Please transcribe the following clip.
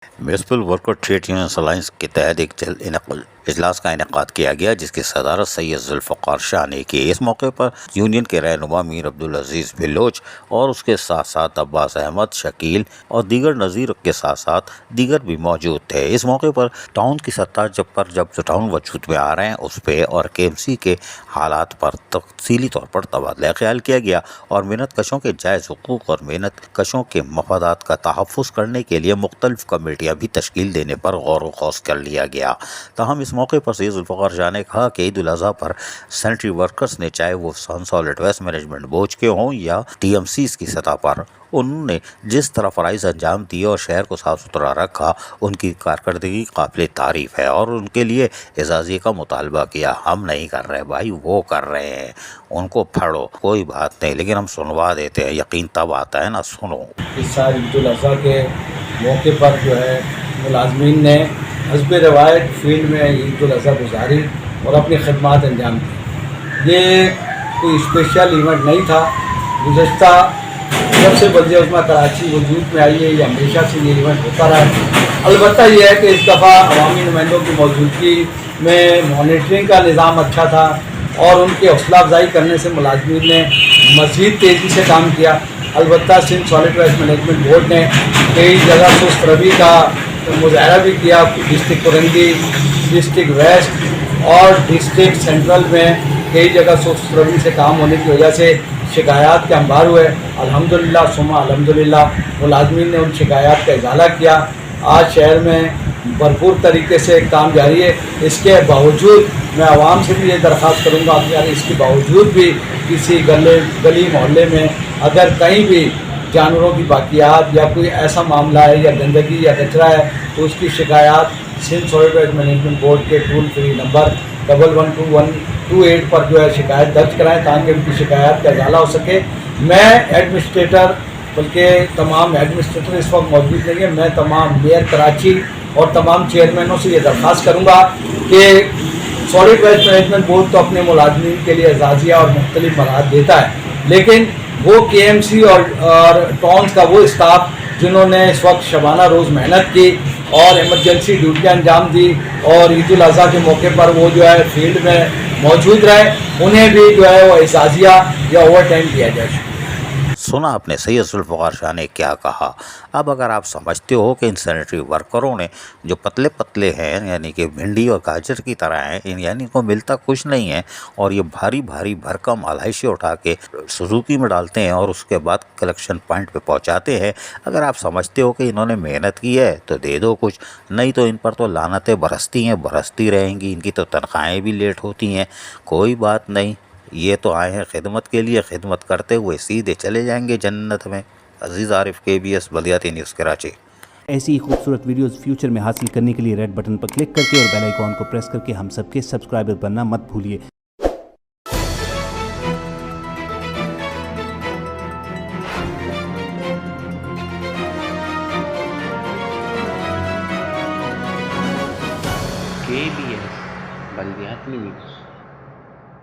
Municipal worker trade union alliance के तहत एक जल्द इजलास का इनेकाद किया गया, जिसकी सदारत सैयद जुल्फ़िकार शाह ने की। इस मौके पर यूनियन के रहनुमा मीर अब्दुल अजीज़ बिलोच और उसके साथ साथ अब्बास अहमद, शकील और दीगर नज़ीर के साथ साथ दीगर भी मौजूद थे। इस मौके पर टाउन की सत्ता जब टाउन वजूद में आ रहे हैं उस पर और KMC के हालात पर तफसीली तौर पर तबादला ख्याल किया गया और मेहनत कशों के जायज़ हुकूक़ और मेहनत कशों के मफादात का तहफ़्फ़ुज़ करने के लिए मुख्तलिफ़ कमेटियाँ भी तश्कील देने पर गौर व ख़ौस कर लिया गया। ताहम इस मौके पर सैयद जुल्फ़िकार शाह ने कहा कि ईद उल अज़हा पर सैनिटरी वर्कर्स ने, चाहे वो सॉलिड वेस्ट मैनेजमेंट बोर्ड के हों या TMCs की सतह पर, उन्होंने जिस तरह फ़राइज़ अंजाम दिए और शहर को साफ़ सुथरा रखा, उनकी कारकर्दगी काबिल तारीफ़ है और उनके लिए एजाज़िये का मुतालबा किया। हम नहीं कर रहे भाई, वो कर रहे हैं, उनको फड़ो, कोई बात नहीं, लेकिन हम सुनवा देते हैं। यकीन तब आता है ना, सुनो। इस साल ईद उल अज़हा के मौके पर जो है मुलाजमीन ने हस्ब रवायत फील्ड में ईद उल अज़हा गुजारी और अपनी खदमात अंजाम दी। ये कोई स्पेशल इवेंट नहीं था। गुज़श्ता जब से बल्दिया उस्मा कराची वजूद में आई है, ये हमेशा से ये इवेंट होता रहा है। अलबत्ता ये है कि इस दफ़ा अवामी नुमाइंदों की मौजूदगी में मॉनिटरिंग का निज़ाम अच्छा था और उनकी हौसला अफजाई करने से मुलाजमीन ने मज़ीद तेज़ी से काम किया। अलबत्ता Sindh solid waste management board ने कई जगह सुस्त रवि का मुजाहरा भी किया। डिस्ट्रिक्ट कुरंगी, डिस्ट्रिक्ट वेस्ट और डिस्ट्रिक्ट सेंट्रल में कई जगह सुस्त रवि से काम होने की वजह से शिकायत के अंबार हुए। अल्हम्दुलिल्लाह सुम्मा अल्हम्दुलिल्लाह मुलाजमीन ने उन शिकायत का इजाला किया। आज शहर में भरपूर तरीके से काम जारी है। इसके बावजूद मैं आवाम से भी ये दरख्वास्त करूँगा कि यार इसके बावजूद भी किसी गली मोहल्ले में अगर कहीं भी जानवरों की बाकियात या कोई ऐसा मामला है या गंदगी या कचरा है तो उसकी शिकायत Sindh solid waste management board के टोल फ्री नंबर 112128 पर जो है शिकायत दर्ज कराएं ताकि उनकी शिकायत का इजाला हो सके। मैं एडमिनिस्ट्रेटर, बल्कि तमाम एडमिनिस्ट्रेटर इस वक्त मौजूद नहीं है, मैं तमाम मेयर कराची और तमाम चेयरमैनों से ये दरख्वास्त करूँगा कि सॉलिड वेस्ट मैनेजमेंट बोर्ड तो अपने मुलाजमीन के लिए एजाज़िया और मुख्तलिफ मराहत देता है, लेकिन वो KMC और टाउन्स का वो स्टाफ जिन्होंने इस वक्त शबाना रोज़ मेहनत की और इमरजेंसी ड्यूटियाँ अंजाम दी और ईद उल अज़हा के मौके पर वो जो है फील्ड में मौजूद रहे, उन्हें भी जो है वो एजाज़िया या ओवर टाइम दिया जाए। सुना आपने सैयद जुल्फ़िकार शाह ने क्या कहा। अब अगर आप समझते हो कि इन सैनिटरी वर्करों ने जो पतले पतले हैं, यानी कि भिंडी और गाजर की तरह हैं, यानी इनको मिलता कुछ नहीं है और ये भारी भारी भरकम आलाइशें उठा के सुजुकी में डालते हैं और उसके बाद कलेक्शन पॉइंट पे पहुंचाते हैं। अगर आप समझते हो कि इन्होंने मेहनत की है तो दे दो कुछ, नहीं तो इन पर तो लानतें बरसती हैं, बरसती रहेंगी। इनकी तो तनख्वाहें भी लेट होती हैं, कोई बात नहीं, ये तो आए हैं खिदमत के लिए, खिदमत करते हुए सीधे चले जाएंगे जन्नत में। अजीज़ आरिफ, KBS बल्दियाती न्यूज़ कराची। ऐसी ही खूबसूरत वीडियोस फ्यूचर में हासिल करने के लिए रेड बटन पर क्लिक करके और बेल आइकॉन को प्रेस करके हम सबके सब्सक्राइबर बनना मत भूलिए। KBS बल्दियाती न्यूज़।